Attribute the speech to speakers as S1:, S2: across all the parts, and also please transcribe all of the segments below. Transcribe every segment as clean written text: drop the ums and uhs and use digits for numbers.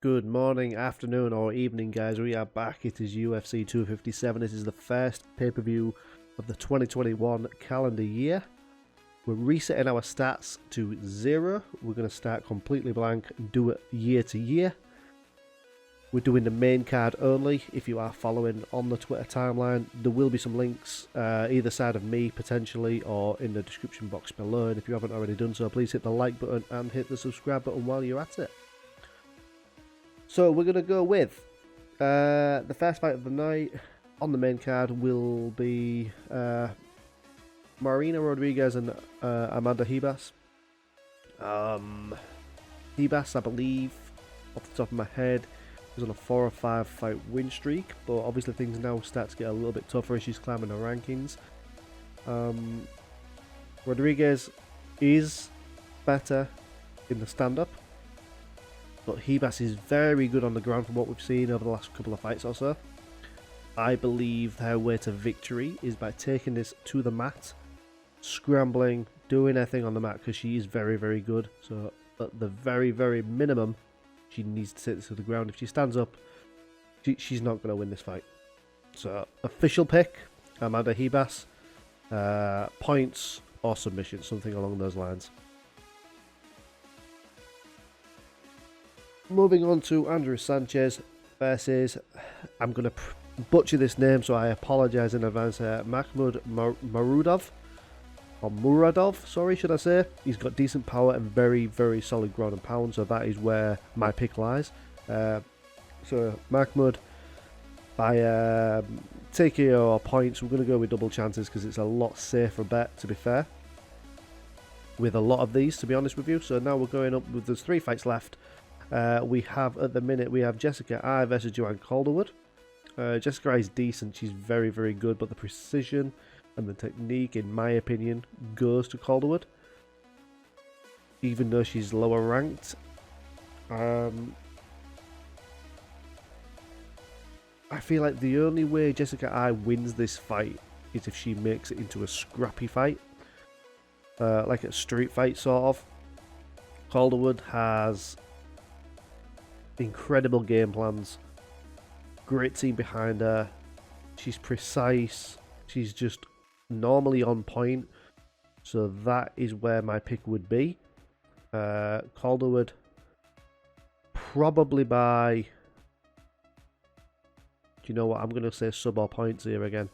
S1: Good morning, afternoon, or evening, guys. We are back. It is UFC 257. This is the first pay-per-view of the 2021 calendar year. We're resetting our stats to 0. We're going to start completely blank and do it year to year. We're doing the main card only. If you are following on the Twitter timeline, there will be some links either side of me potentially or in the description box below. And if you haven't already done so, please hit the like button and hit the subscribe button while you're at it. So we're going to go with the first fight of the night on the main card will be Marina Rodriguez and Amanda Ribas. Ribas, I believe, off the top of my head, was on a 4 or 5 fight win streak, but obviously things now start to get a little bit tougher as she's climbing the rankings. Rodriguez is better in the stand-up, but Ribas is very good on the ground from what we've seen over the last couple of fights or so. I believe her way to victory is by taking this to the mat, scrambling, doing her thing on the mat, because she is very, very good. So at the very, very minimum, she needs to take this to the ground. If she stands up, she's not going to win this fight. So official pick, Amanda Ribas, points or submission, something along those lines. Moving on to Andrew Sanchez versus, I'm going to butcher this name, so I apologise in advance, Makhmud Muradov, or Muradov, sorry, should I say. He's got decent power and very, very solid ground and pound, so that is where my pick lies. So Makhmud, by TKO or points, we're going to go with double chances because it's a lot safer bet, to be fair, with a lot of these, to be honest with you. So now we're going up with, there's 3 fights left. We have, at the minute, we have Jessica I versus Joanne Calderwood. Jessica I is decent, she's very, very good, but the precision and the technique, in my opinion, goes to Calderwood, even though she's lower ranked. I feel like the only way Jessica I wins this fight is if she makes it into a scrappy fight, like a street fight sort of. Calderwood has incredible game plans, great team behind her, she's precise, she's just normally on point, so that is where my pick would be. Calderwood probably by, do you know what, I'm going to say sub or points here again,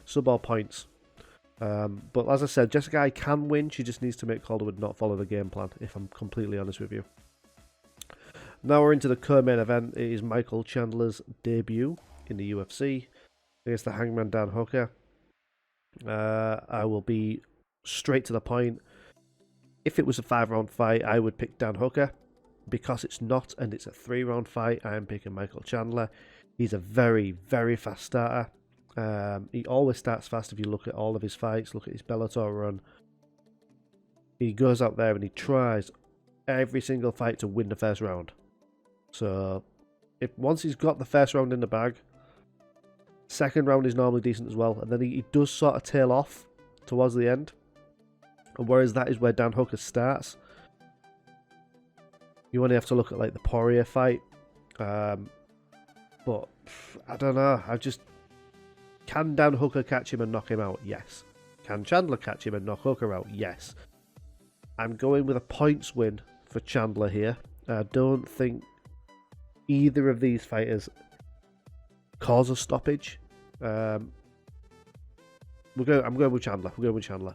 S1: sub or points. But as I said, Jessica I can win, she just needs to make Calderwood not follow the game plan, if I'm completely honest with you. Now we're into the co-main event. It is Michael Chandler's debut in the UFC against the Hangman Dan Hooker. I will be straight to the point. If it was a 5-round fight, I would pick Dan Hooker. Because it's not, and it's a 3-round fight, I am picking Michael Chandler. He's a very, very fast starter. He always starts fast if you look at all of his fights, look at his Bellator run. He goes out there and he tries every single fight to win the first round. So, once he's got the first round in the bag, second round is normally decent as well, and then he does sort of tail off towards the end. And whereas that is where Dan Hooker starts. You only have to look at like the Poirier fight, but I don't know. Can Dan Hooker catch him and knock him out? Yes. Can Chandler catch him and knock Hooker out? Yes. I'm going with a points win for Chandler here. I don't think either of these fighters cause a stoppage. I'm going with Chandler. We're going with Chandler.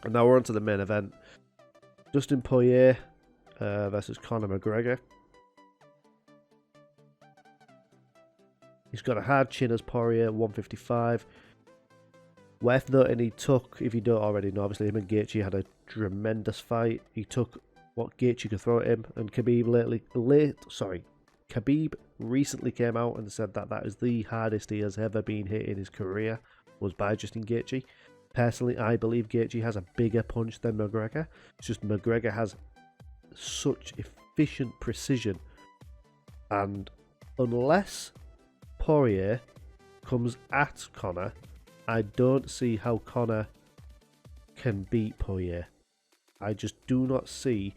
S1: And now we're on to the main event. Dustin Poirier versus Conor McGregor. He's got a hard chin as Poirier, 155. Worth noting, he took, if you don't already know, obviously him and Gaethje had a tremendous fight. He took what Gaethje could throw at him, and Khabib recently came out and said that that is the hardest he has ever been hit in his career, was by Justin Gaethje. Personally, I believe Gaethje has a bigger punch than McGregor. It's just McGregor has such efficient precision, and unless Poirier comes at Conor, I don't see how Conor can beat Poirier. I just do not see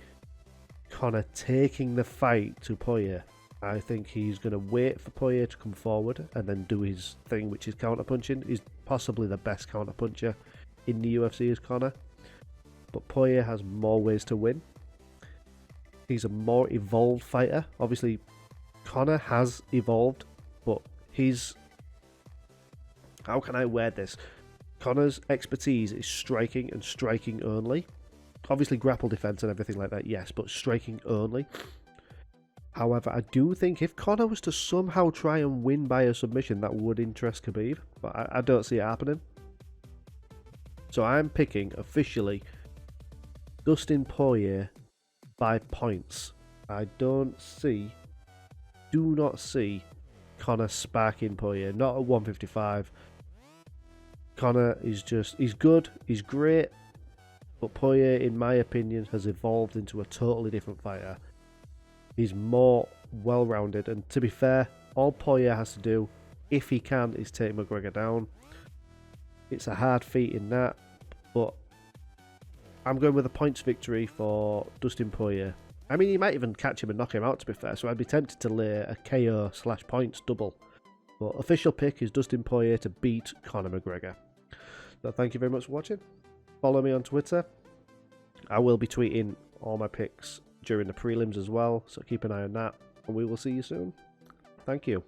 S1: Conor taking the fight to Poirier. I think he's going to wait for Poirier to come forward and then do his thing, which is counter-punching. He's possibly the best counter-puncher in the UFC is Conor. But Poirier has more ways to win. He's a more evolved fighter. Obviously, Conor has evolved, but he's... How can I word this? Conor's expertise is striking and striking only. Obviously, grapple defense and everything like that, yes, but striking only. However, I do think if Conor was to somehow try and win by a submission, that would interest Khabib, but I don't see it happening. So I'm picking, officially, Dustin Poirier by points. I do not see Conor sparking Poirier, not at 155. Conor is just, he's good, he's great, but Poirier, in my opinion, has evolved into a totally different fighter. He's more well-rounded, and to be fair, all Poirier has to do, if he can, is take McGregor down. It's a hard feat in that, but I'm going with a points victory for Dustin Poirier. I mean, he might even catch him and knock him out, to be fair, so I'd be tempted to lay a KO/points double. But official pick is Dustin Poirier to beat Conor McGregor. So thank you very much for watching. Follow me on Twitter. I will be tweeting all my picks during the prelims as well, so keep an eye on that, and we will see you soon. Thank you.